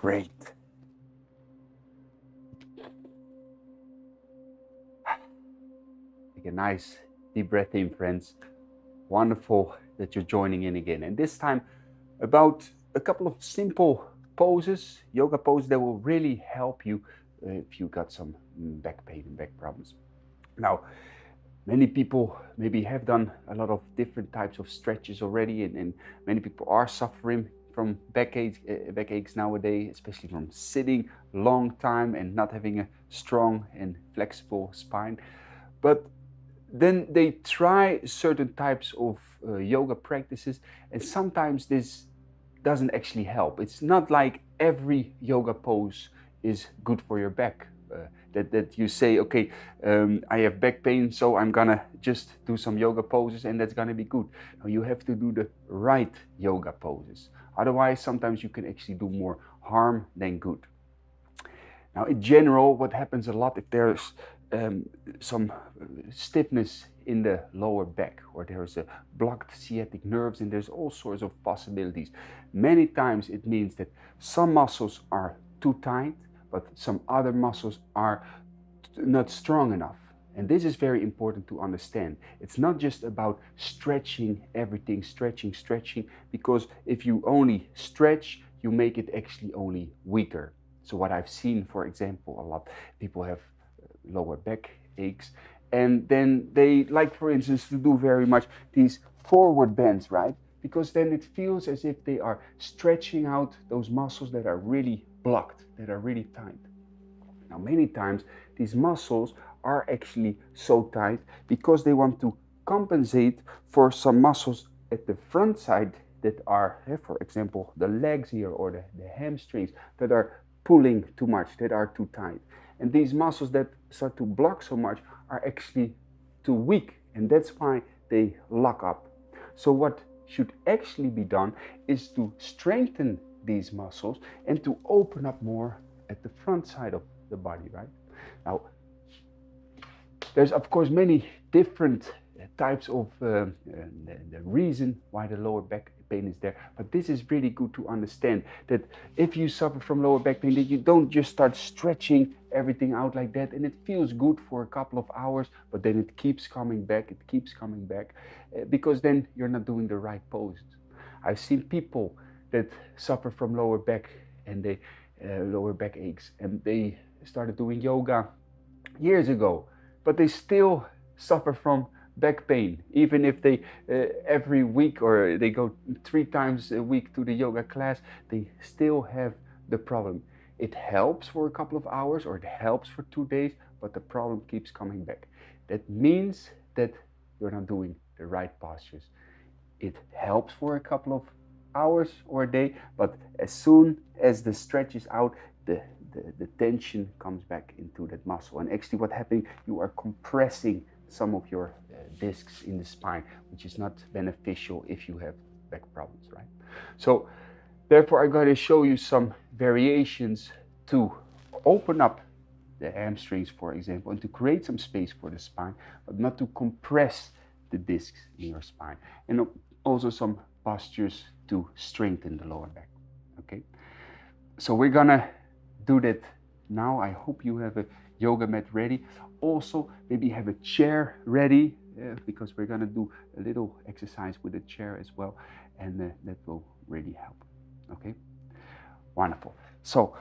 Great. Take a nice deep breath in, friends. Wonderful that you're joining in again. And this time about a couple of simple poses, yoga poses that will really help you if you got some back pain and back problems. Now, many people maybe have done a lot of different types of stretches already, and many people are suffering from backaches nowadays, especially from sitting long time and not having a strong and flexible spine. But then they try certain types of yoga practices, and sometimes this doesn't actually help. It's not like every yoga pose is good for your back. That you say, okay, I have back pain, so I'm gonna just do some yoga poses and that's gonna be good. No, you have to do the right yoga poses. Otherwise, sometimes you can actually do more harm than good. Now, in general, what happens a lot if there's some stiffness in the lower back, or there's a blocked sciatic nerves, and there's all sorts of possibilities. Many times it means that some muscles are too tight, but some other muscles are not strong enough. And this is very important to understand. It's not just about stretching everything, stretching, because if you only stretch, you make it actually only weaker. So what I've seen, for example, a lot people have lower back aches, and then they like, for instance, to do very much these forward bends, right? Because then it feels as if they are stretching out those muscles that are really blocked, that are really tight. Now, many times these muscles are actually so tight because they want to compensate for some muscles at the front side that are, for example, the legs here or the hamstrings that are pulling too much, that are too tight. And these muscles that start to block so much are actually too weak, and that's why they lock up. So what should actually be done is to strengthen these muscles and to open up more at the front side of the body, right? Now, there's of course many different types of the reason why the lower back pain is there, but this is really good to understand that if you suffer from lower back pain, that you don't just start stretching everything out like that and it feels good for a couple of hours, but then it keeps coming back, because then you're not doing the right poses. I've seen people that suffer from lower back and they lower back aches, and they started doing yoga years ago, but they still suffer from back pain, even if they every week or they go 3 times a week to the yoga class, they still have the problem. It helps for a couple of hours or it helps for 2 days, but the problem keeps coming back. That means that you're not doing the right postures. It helps for a couple of hours or a day, but as soon as the stretch is out, the tension comes back into that muscle. And actually what happens, you are compressing some of your discs in the spine, which is not beneficial if you have back problems, right? So therefore I'm going to show you some variations to open up the hamstrings, for example, and to create some space for the spine, but not to compress the discs in your spine. And also some postures to strengthen the lower back, okay? So we're gonna do that now. I hope you have a yoga mat ready. Also, maybe have a chair ready, because we're gonna do a little exercise with a chair as well, and that will really help, okay? Wonderful. So,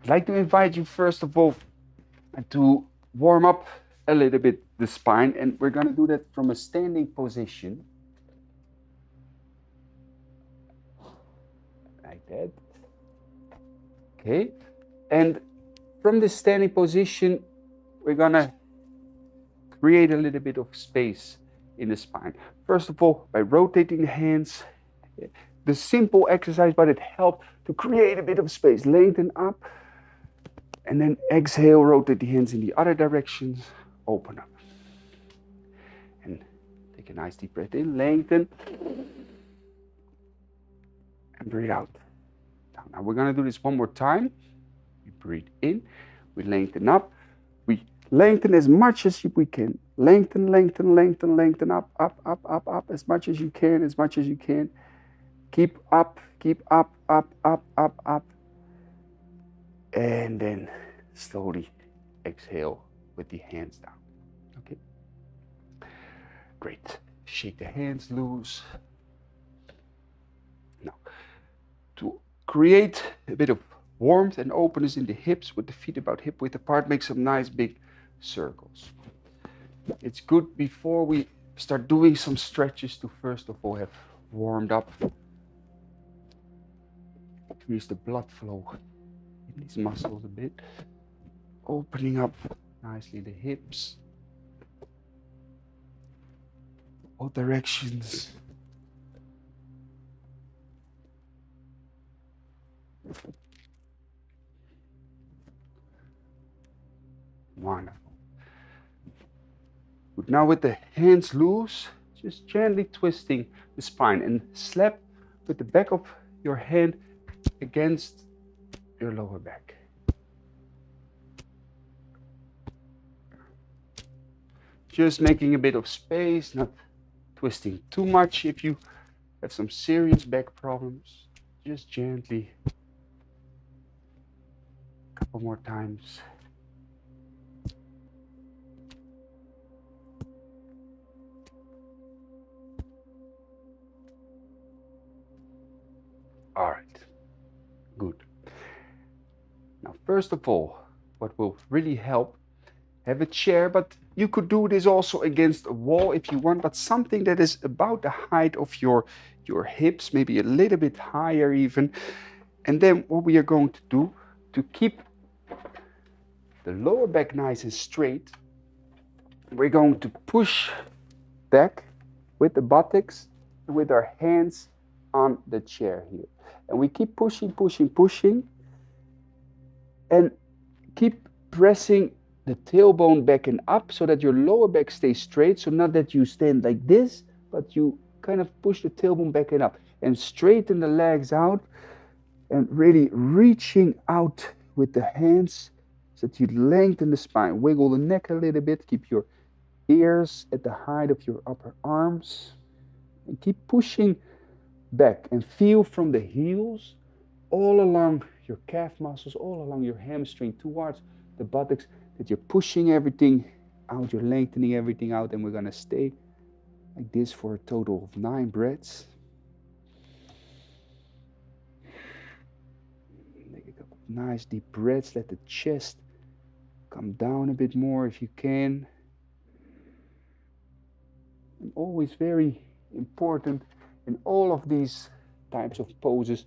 I'd like to invite you first of all to warm up a little bit the spine, and we're gonna do that from a standing position, like that. Okay, and from this standing position, we're gonna create a little bit of space in the spine. First of all, by rotating the hands, the simple exercise, but it helps to create a bit of space. Lengthen up, and then exhale, rotate the hands in the other directions, open up. And take a nice deep breath in, lengthen, and breathe out. Now we're gonna do this one more time. We breathe in, we lengthen up, we lengthen as much as we can. Lengthen, up, as much as you can. Keep up. And then slowly exhale with the hands down. Okay. Great. Shake the hands loose. Now, to create a bit of warmth and openness in the hips with the feet about hip width apart, make some nice big circles. It's good before we start doing some stretches to first of all have warmed up. Increase the blood flow in these muscles a bit. Opening up nicely the hips. All directions. Wonderful. Good. Now with the hands loose, just gently twisting the spine and slap with the back of your hand against your lower back. Just making a bit of space, not twisting too much. If you have some serious back problems, just gently, a couple more times. All right, good. Now, first of all, what will really help, have a chair, but you could do this also against a wall if you want, but something that is about the height of your hips, maybe a little bit higher even. And then what we are going to do to keep the lower back nice and straight, we're going to push back with the buttocks with our hands on the chair here. And we keep pushing, pushing, pushing, and keep pressing the tailbone back and up so that your lower back stays straight. So not that you stand like this, but you kind of push the tailbone back and up and straighten the legs out and really reaching out with the hands so that you lengthen the spine. Wiggle the neck a little bit. Keep your ears at the height of your upper arms and keep pushing back and feel from the heels all along your calf muscles, all along your hamstring towards the buttocks, that you're pushing everything out, you're lengthening everything out, and we're going to stay like this for a total of 9 breaths. Take a couple of nice deep breaths. Let the chest come down a bit more if you can. And always very important in all of these types of poses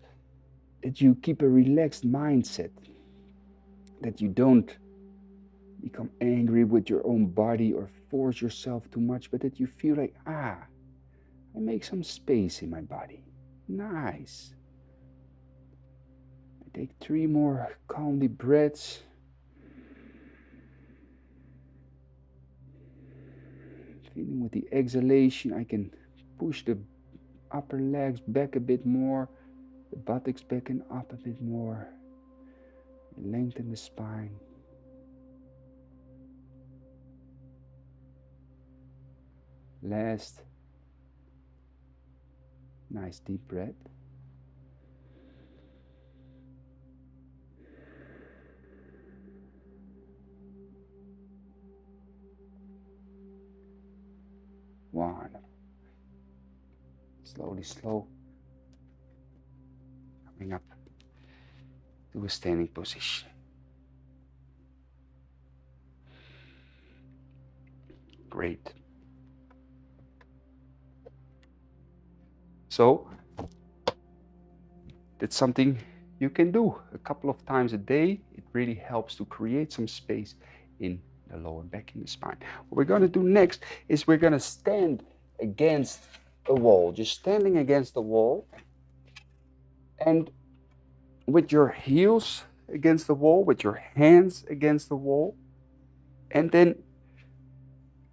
that you keep a relaxed mindset, that you don't become angry with your own body or force yourself too much, but that you feel like, I make some space in my body. Nice. I take 3 more calm deep breaths. Feeling with the exhalation, I can push the upper legs back a bit more, the buttocks back and up a bit more, lengthen the spine. Last nice deep breath. Wonderful. Slowly, coming up to a standing position. Great. So, that's something you can do a couple of times a day. It really helps to create some space in the lower back, in the spine. What we're going to do next is we're going to stand against a wall, just standing against the wall, and with your heels against the wall, with your hands against the wall, and then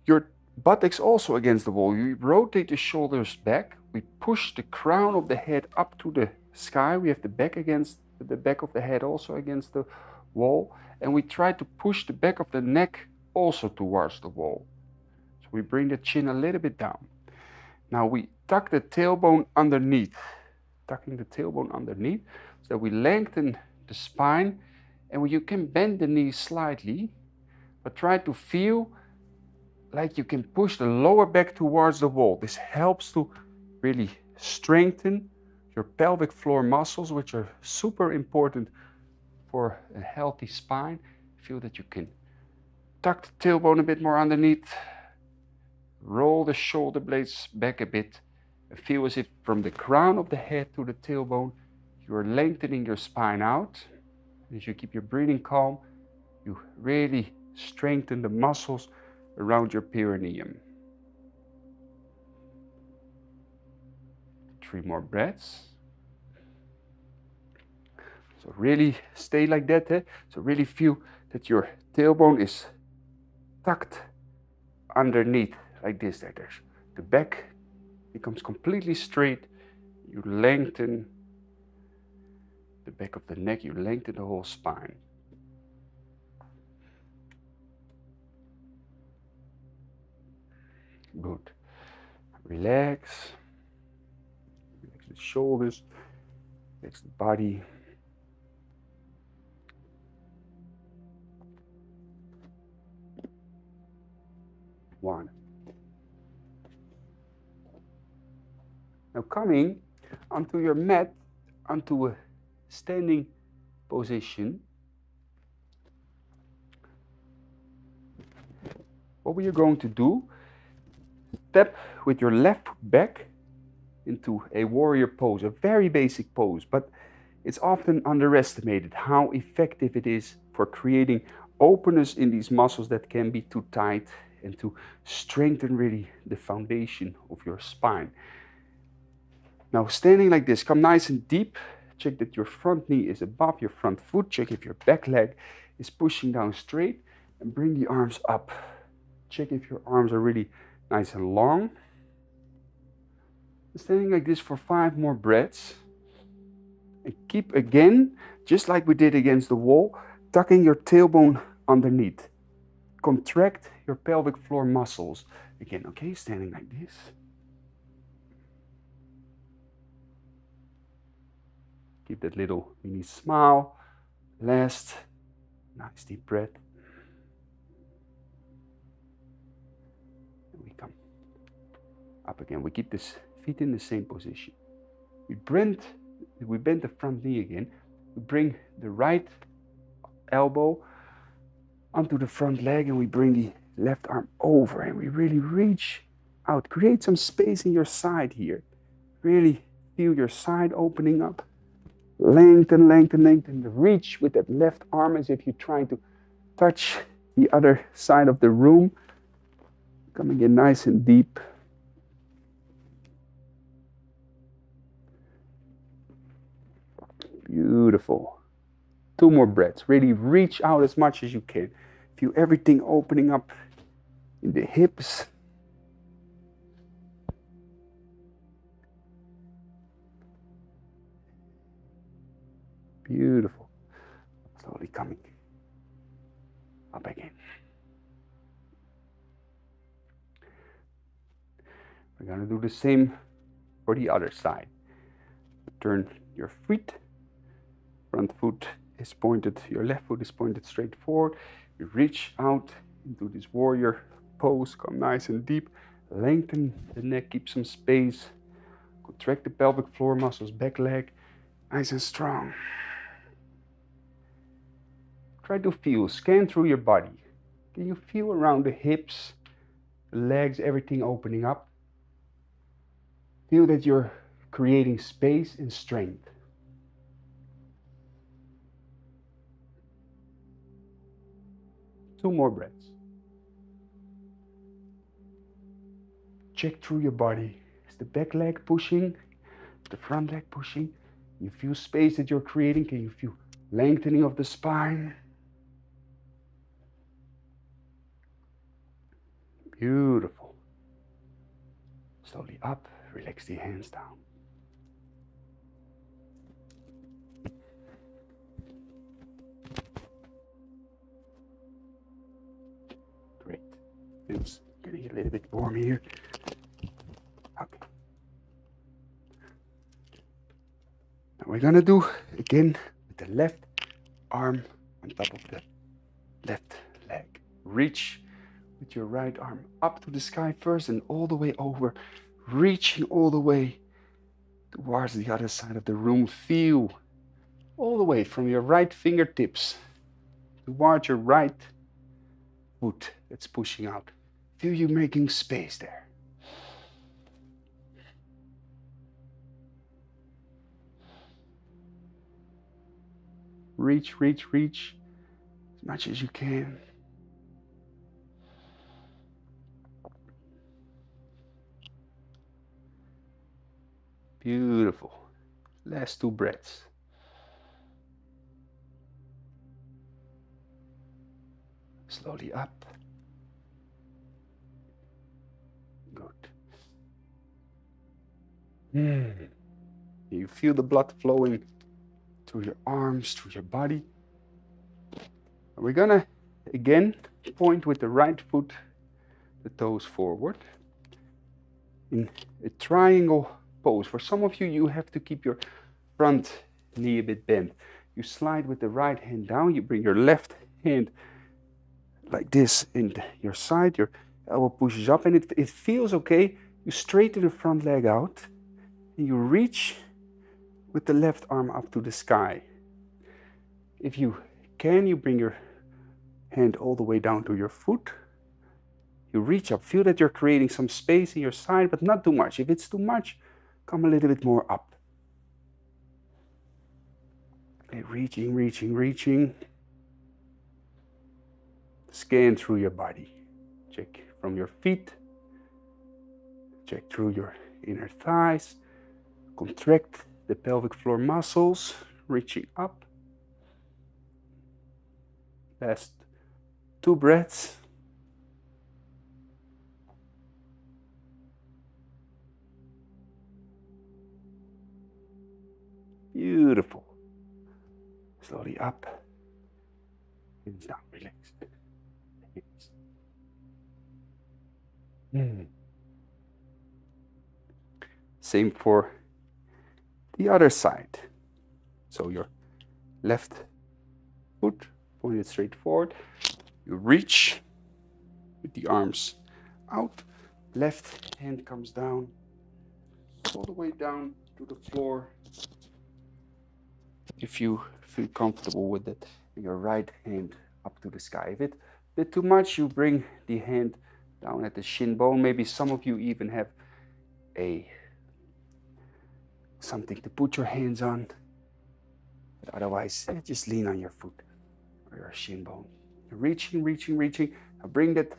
your buttocks also against the wall. You rotate the shoulders back. We push the crown of the head up to the sky. We have the back against the back of the head also against the wall, and we try to push the back of the neck also towards the wall. So we bring the chin a little bit down. Now we tuck the tailbone underneath, tucking the tailbone underneath so that we lengthen the spine And you can bend the knees slightly, but try to feel like you can push the lower back towards the wall. This helps to really strengthen your pelvic floor muscles, which are super important for a healthy spine. Feel that you can tuck the tailbone a bit more underneath, roll the shoulder blades back a bit, and feel as if from the crown of the head to the tailbone, you are lengthening your spine out. As you keep your breathing calm, you really strengthen the muscles around your perineum. 3 more breaths. So really stay like that. So really feel that your tailbone is tucked underneath like this. There's the back becomes completely straight. You lengthen the back of the neck. You lengthen the whole spine. Good. Relax. Relax the shoulders. Relax the body. One. Now coming onto your mat, onto a standing position. What we are going to do, step with your left foot back into a warrior pose, a very basic pose, but it's often underestimated how effective it is for creating openness in these muscles that can be too tight and to strengthen really the foundation of your spine. Now standing like this, come nice and deep. Check that your front knee is above your front foot. Check if your back leg is pushing down straight, and bring the arms up. Check if your arms are really nice and long. Standing like this for 5 more breaths. And keep again, just like we did against the wall, tucking your tailbone underneath. Contract your pelvic floor muscles. Again, okay, standing like this. Keep that little mini smile. Last, nice deep breath. And we come up again. We keep this feet in the same position. We bend the front knee again. We bring the right elbow onto the front leg, and we bring the left arm over, and we really reach out. Create some space in your side here. Really feel your side opening up. Lengthen, lengthen, lengthen the reach with that left arm as if you're trying to touch the other side of the room. Coming in nice and deep. Beautiful. 2 more breaths. Really reach out as much as you can. Feel everything opening up in the hips. Beautiful. Slowly coming up again. We're going to do the same for the other side. Turn your feet. Front foot is pointed, your left foot is pointed straight forward. You reach out into this warrior pose. Come nice and deep. Lengthen the neck, keep some space. Contract the pelvic floor muscles, back leg, nice and strong. Try to feel, scan through your body. Can you feel around the hips, the legs, everything opening up? Feel that you're creating space and strength. Two more breaths. Check through your body. Is the back leg pushing? Is the front leg pushing? You feel space that you're creating? Can you feel lengthening of the spine? Beautiful. Slowly up, relax the hands down. Great. It's getting a little bit warm here. Okay. Now we're gonna do again with the left arm on top of the left leg. Reach with your right arm up to the sky first and all the way over, reaching all the way towards the other side of the room. Feel all the way from your right fingertips towards your right foot that's pushing out. Feel you making space there. Reach, reach, reach as much as you can. Beautiful. Last 2 breaths. Slowly up. Good. You feel the blood flowing through your arms, through your body. We're gonna again point with the right foot, the toes forward in a triangle pose. For some of you, you have to keep your front knee a bit bent. You slide with the right hand down, you bring your left hand like this in your side, your elbow pushes up, and it feels okay. You straighten the front leg out, and you reach with the left arm up to the sky. If you can, you bring your hand all the way down to your foot. You reach up, feel that you're creating some space in your side, but not too much. If it's too much, come a little bit more up. Okay, reaching, reaching, reaching. Scan through your body. Check from your feet. Check through your inner thighs. Contract the pelvic floor muscles, reaching up. Last 2 breaths. Beautiful. Slowly up. Hands down, relax. Same for the other side. So your left foot pointed straight forward. You reach with the arms out. Left hand comes down, all the way down to the floor. If you feel comfortable with it, your right hand up to the sky. If it's a bit too much, you bring the hand down at the shin bone. Maybe some of you even have something to put your hands on. But otherwise, just lean on your foot or your shin bone. Reaching, reaching, reaching. Now bring that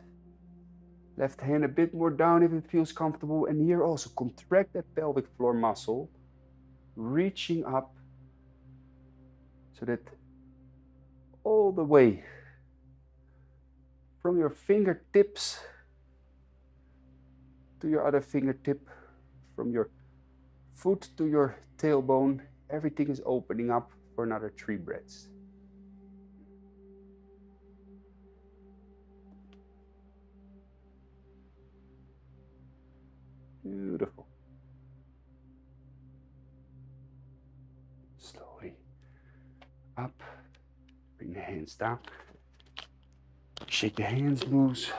left hand a bit more down if it feels comfortable. And here also contract that pelvic floor muscle, reaching up so that all the way from your fingertips to your other fingertip, from your foot to your tailbone, everything is opening up for another 3 breaths. Beautiful. Slowly up, bring the hands down. Shake the hands loose.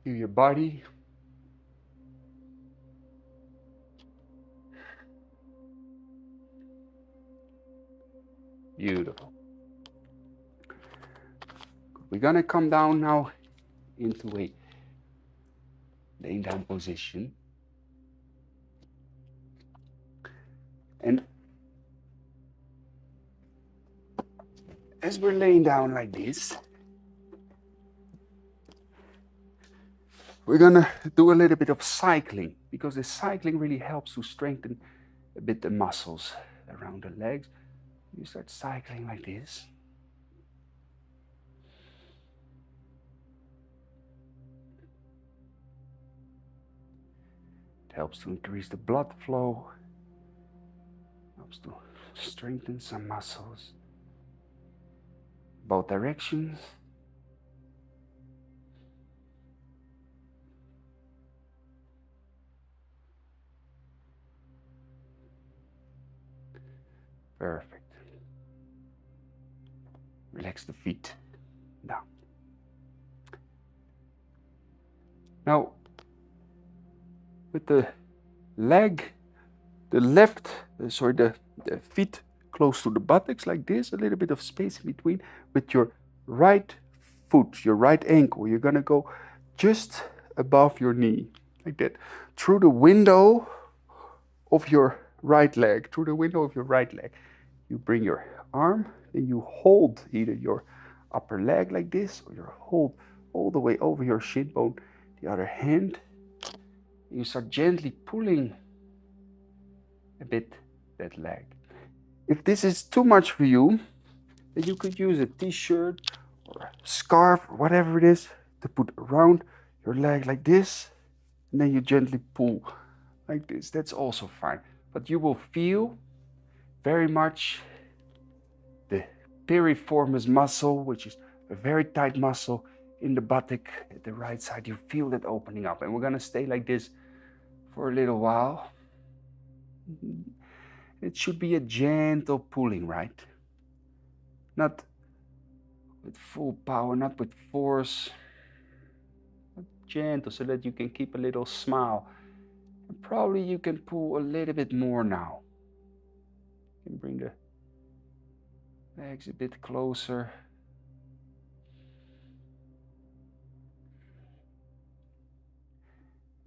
Feel your body. Beautiful. We're gonna come down now into a laying down position. And as we're laying down like this, we're gonna do a little bit of cycling, because the cycling really helps to strengthen a bit the muscles around the legs. You start cycling like this. It helps to increase the blood flow, helps to strengthen some muscles, both directions. Perfect. Relax the feet down. Now, with the leg, the feet close to the buttocks like this, a little bit of space in between, with your right foot, your right ankle, you're gonna go just above your knee, like that, through the window of your right leg, You bring your arm, then you hold either your upper leg like this, or you hold all the way over your shin bone, the other hand. You start gently pulling a bit that leg. If this is too much for you, then you could use a t-shirt or a scarf or whatever it is to put around your leg like this, and then you gently pull like this. That's also fine. But you will feel very much the piriformis muscle, which is a very tight muscle in the buttock at the right side. You feel that opening up, and we're gonna stay like this for a little while. It should be a gentle pulling, right? Not with full power, not with force, but gentle, so that you can keep a little smile. And probably you can pull a little bit more now. You can bring the legs a bit closer.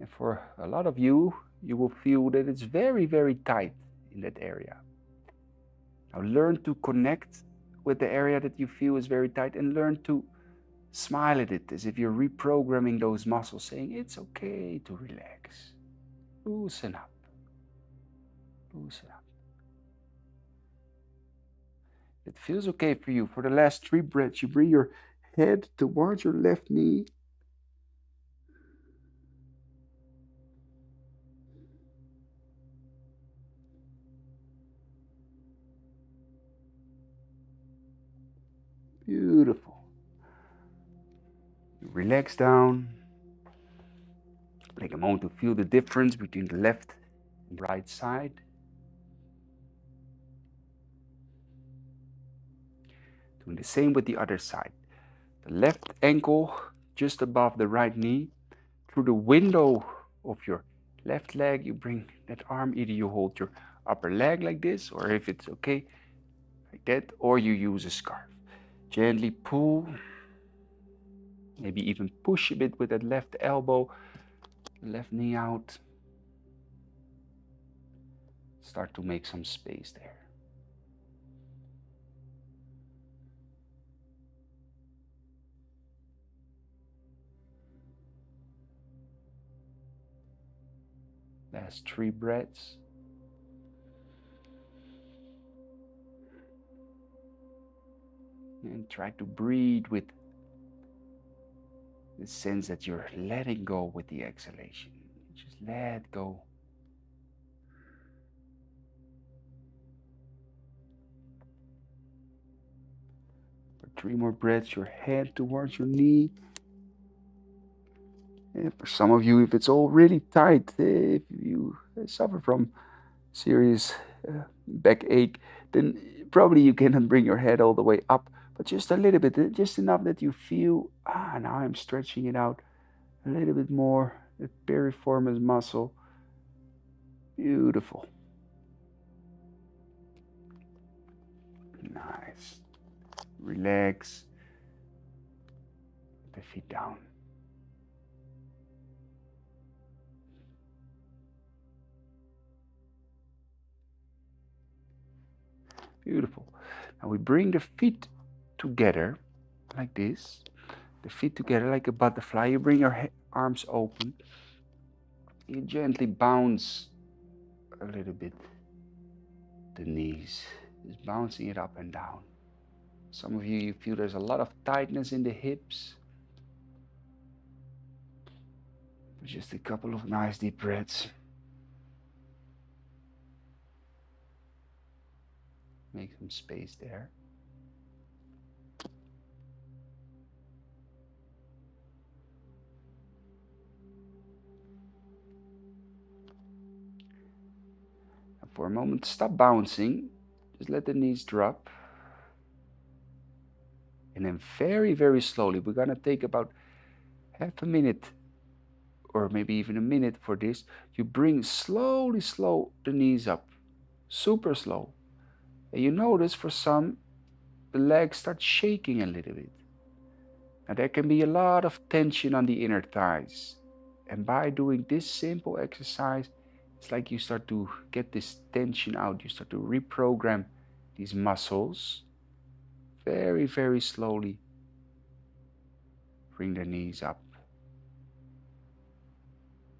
And for a lot of you, you will feel that it's very, very tight in that area. Now learn to connect with the area that you feel is very tight, and learn to smile at it as if you're reprogramming those muscles, saying it's okay to relax. Loosen up. Loosen up. If it feels okay for you, for the last 3 breaths, you bring your head towards your left knee. Beautiful. You relax down. Take a moment to feel the difference between the left and right side. Doing the same with the other side. The left ankle just above the right knee. Through the window of your left leg, you bring that arm. Either you hold your upper leg like this, or if it's okay, like that, or you use a scarf. Gently pull. Maybe even push a bit with that left elbow, left knee out. Start to make some space there. Last 3 breaths. And try to breathe with the sense that you're letting go with the exhalation. Just let go. For 3 more breaths, your head towards your knee. And for some of you, if it's all really tight, if you suffer from serious backache, then probably you cannot bring your head all the way up, but just a little bit, just enough that you feel, now I'm stretching it out a little bit more, the piriformis muscle. Beautiful. Nice. Relax. Put the feet down. Beautiful. Now we bring the feet together like this. The feet together like a butterfly. You bring your arms open. You gently bounce a little bit the knees, just bouncing it up and down. Some of you feel there's a lot of tightness in the hips. Just a couple of nice deep breaths. Make some space there. And for a moment, stop bouncing. Just let the knees drop. And then very, very slowly, we're going to take about half a minute or maybe even a minute for this. You bring slowly the knees up, super slow. And you notice for some, the legs start shaking a little bit. Now there can be a lot of tension on the inner thighs. And by doing this simple exercise, it's like you start to get this tension out. You start to reprogram these muscles. Very, very slowly bring the knees up.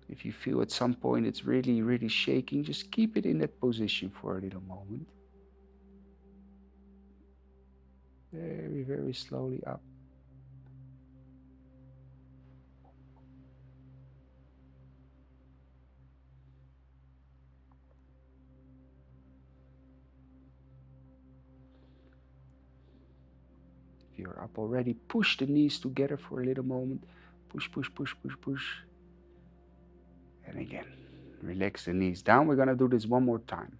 If you feel at some point it's really, really shaking, just keep it in that position for a little moment. Very, very slowly up. If you're up already, push the knees together for a little moment. Push, push, push, push, push. And again, relax the knees down. We're going to do this one more time.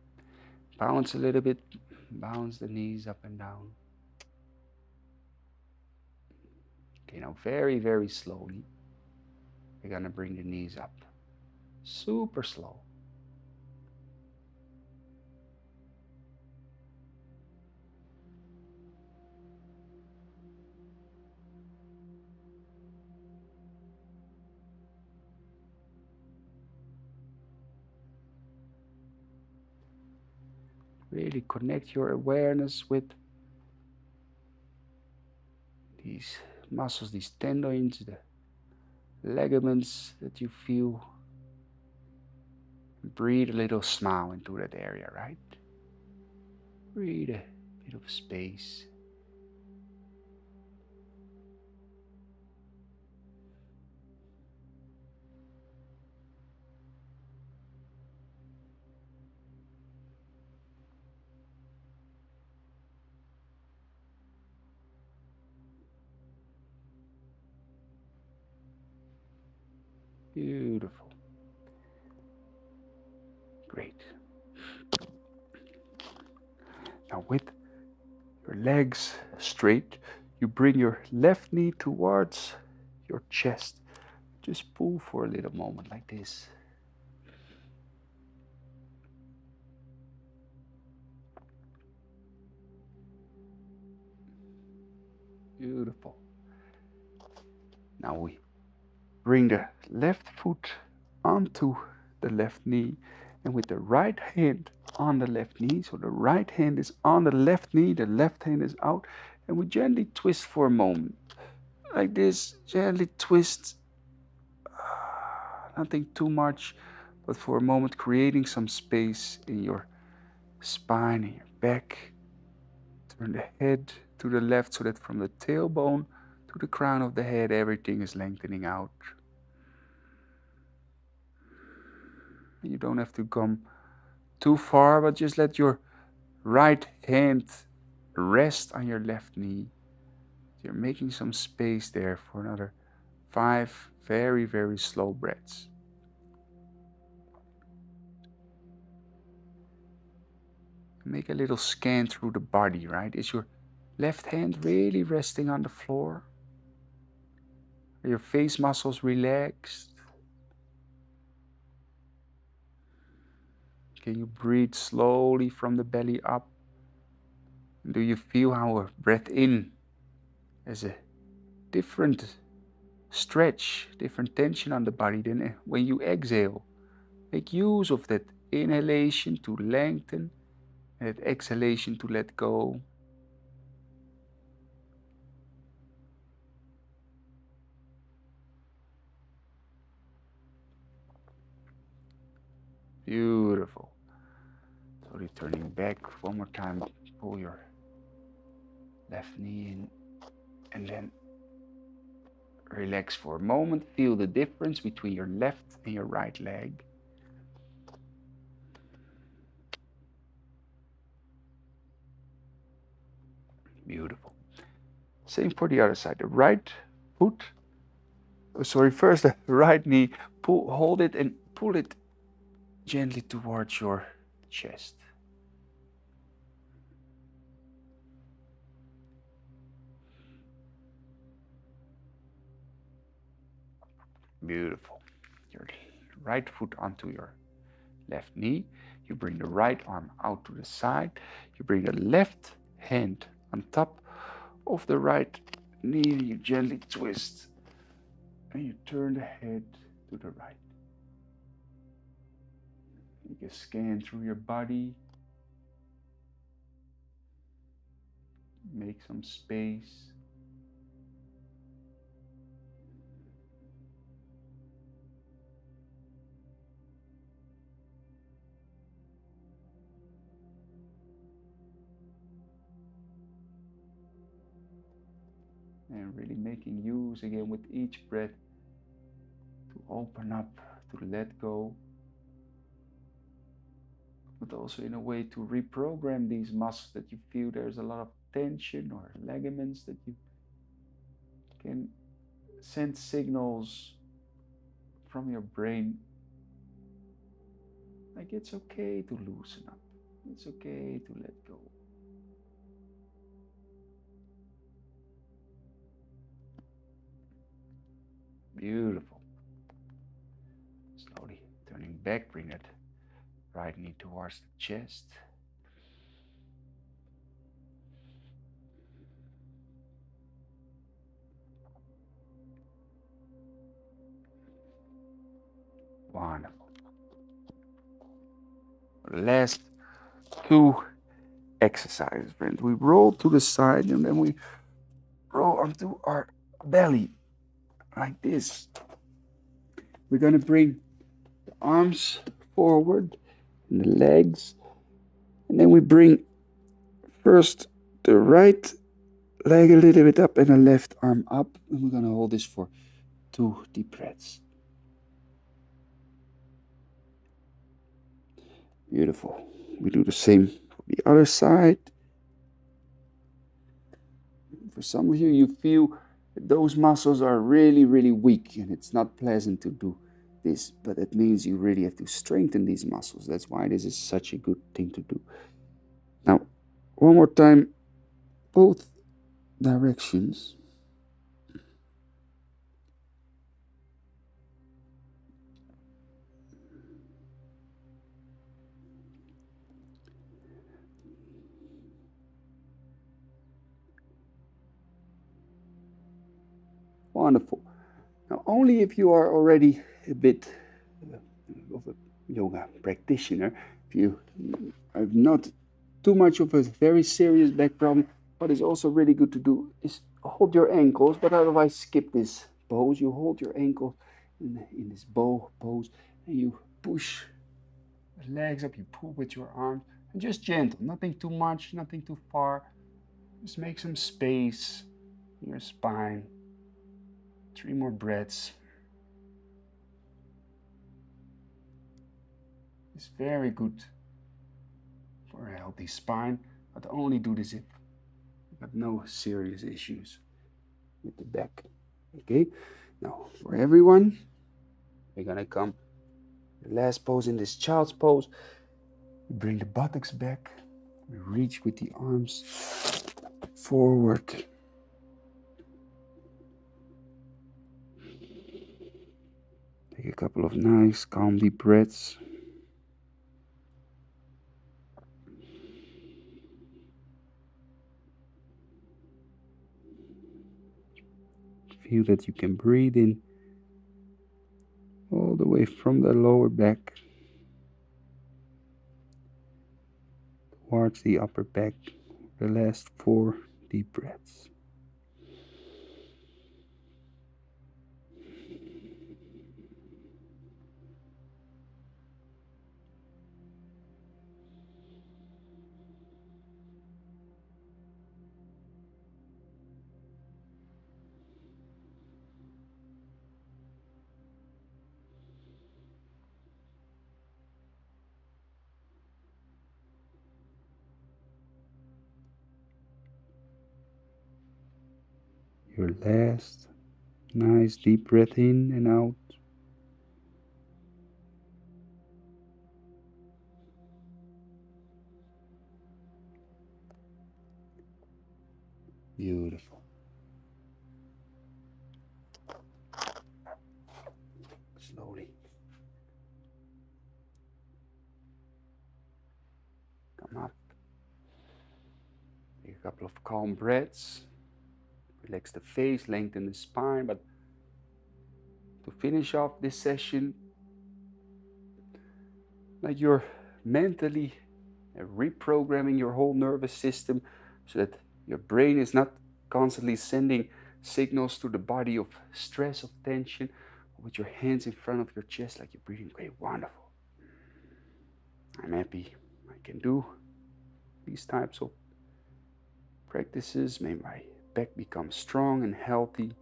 Bounce a little bit. Bounce the knees up and down. Okay, now very, very slowly, we're going to bring the knees up. Super slow. Really connect your awareness with these muscles, these tendons, the ligaments that you feel. Breathe a little smile into that area, right? Breathe a bit of space. Beautiful. Great. Now with your legs straight, you bring your left knee towards your chest. Just pull for a little moment like this. Beautiful. Now we bring the left foot onto the left knee, and with the right hand on the left knee, so the right hand is on the left knee, the left hand is out, and we gently twist for a moment. Like this, gently twist. Nothing too much, but for a moment creating some space in your spine and your back. Turn the head to the left so that from the tailbone to the crown of the head, everything is lengthening out. You don't have to come too far, but just let your right hand rest on your left knee. You're making some space there for another 5 very, very slow breaths. Make a little scan through the body, right? Is your left hand really resting on the floor? Are your face muscles relaxed? Can you breathe slowly from the belly up? Do you feel how a breath in has a different stretch, different tension on the body than when you exhale? Make use of that inhalation to lengthen and that exhalation to let go. Beautiful. Slowly turning back one more time. Pull your left knee in and then relax for a moment. Feel the difference between your left and your right leg. Beautiful. Same for the other side. The right foot, first the right knee, hold it and pull it gently towards your chest. Beautiful. Your right foot onto your left knee. You bring the right arm out to the side. You bring the left hand on top of the right knee. You gently twist and you turn the head to the right. Make a scan through your body. Make some space. And really making use again with each breath to open up, to let go, but also in a way to reprogram these muscles that you feel there's a lot of tension or ligaments that you can send signals from your brain like it's okay to loosen up, it's okay to let go. Beautiful. Slowly turning back, bring that right knee towards the chest. Wonderful. Last two exercises, friends. We roll to the side and then we roll onto our belly like this. We're going to bring the arms forward and the legs, and then we bring first the right leg a little bit up and the left arm up, and we're going to hold this for 2 deep breaths. Beautiful. We do the same for the other side. For some of you, you feel that those muscles are really, really weak, and it's not pleasant to do this, but it means you really have to strengthen these muscles. That's why this is such a good thing to do. Now, one more time, both directions. Wonderful. Now, only if you are already a bit of a yoga practitioner, if you have not too much of a very serious back problem, what is also really good to do is hold your ankles, but otherwise skip this pose. You hold your ankle in this bow pose and you push the legs up, you pull with your arms, and just gentle, nothing too much, nothing too far. Just make some space in your spine. 3 more breaths. It's very good for a healthy spine, but only do this if you've got no serious issues with the back. Okay, now for everyone, we're gonna come the last pose in this child's pose. We bring the buttocks back, we reach with the arms forward. Take a couple of nice, calm, deep breaths. Feel that you can breathe in all the way from the lower back towards the upper back. The last 4 deep breaths. Your last nice deep breath in and out. Beautiful. up. Take a couple of calm breaths. Relax the face, lengthen the spine. But to finish off this session, like you're mentally reprogramming your whole nervous system so that your brain is not constantly sending signals to the body of stress, of tension, with your hands in front of your chest like you're breathing great. Wonderful. I'm happy I can do these types of practices. May my back become strong and healthy.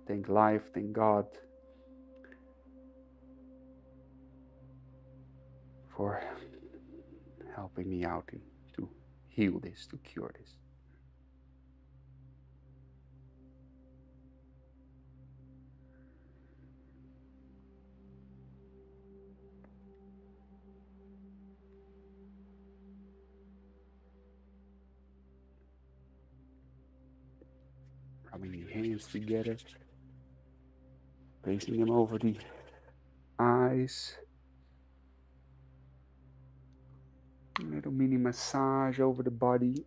Thank life, thank God for helping me out to heal this, to cure this. Rubbing the hands together, placing them over the eyes. A little mini massage over the body.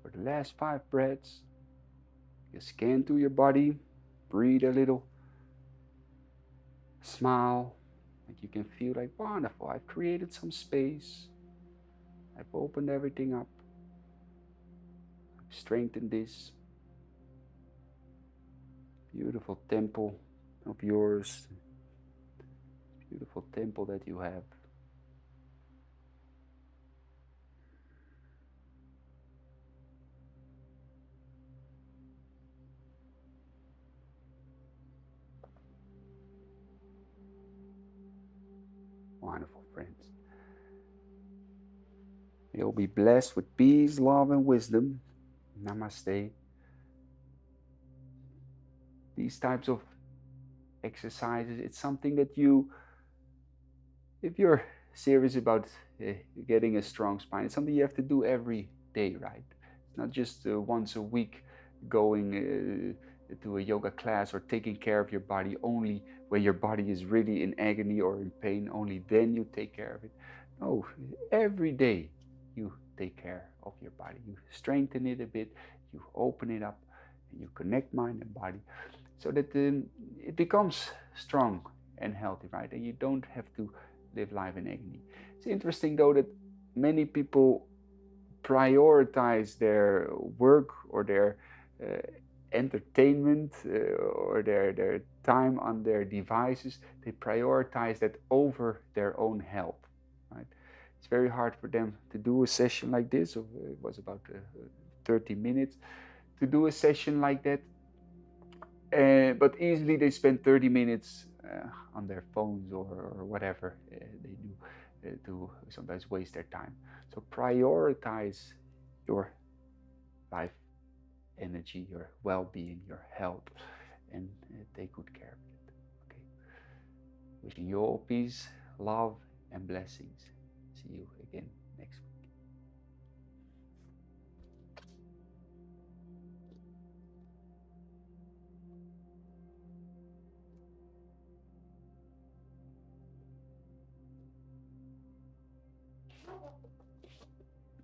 For the last 5 breaths, you scan through your body, breathe a little, smile, like you can feel like, wonderful, I've created some space, I've opened everything up, I've strengthened this beautiful temple of yours, beautiful temple that you have. Wonderful, friends. You'll be blessed with peace, love, and wisdom. Namaste. These types of exercises, it's something that you, if you're serious about getting a strong spine, it's something you have to do every day, right? It's not just once a week going to a yoga class or taking care of your body only when your body is really in agony or in pain, only then you take care of it. No, every day you take care of your body. You strengthen it a bit, you open it up, and you connect mind and body so that it becomes strong and healthy, right? And you don't have to live life in agony. It's interesting though that many people prioritize their work or their entertainment or their time on their devices. They prioritize that over their own health, right? It's very hard for them to do a session like this. It was about 30 minutes to do a session like that. But easily they spend 30 minutes on their phones or whatever they do to sometimes waste their time. So prioritize your life, energy, your well-being, your health, and take good care of it. Okay. Wishing you all peace, love, and blessings. See you again next week.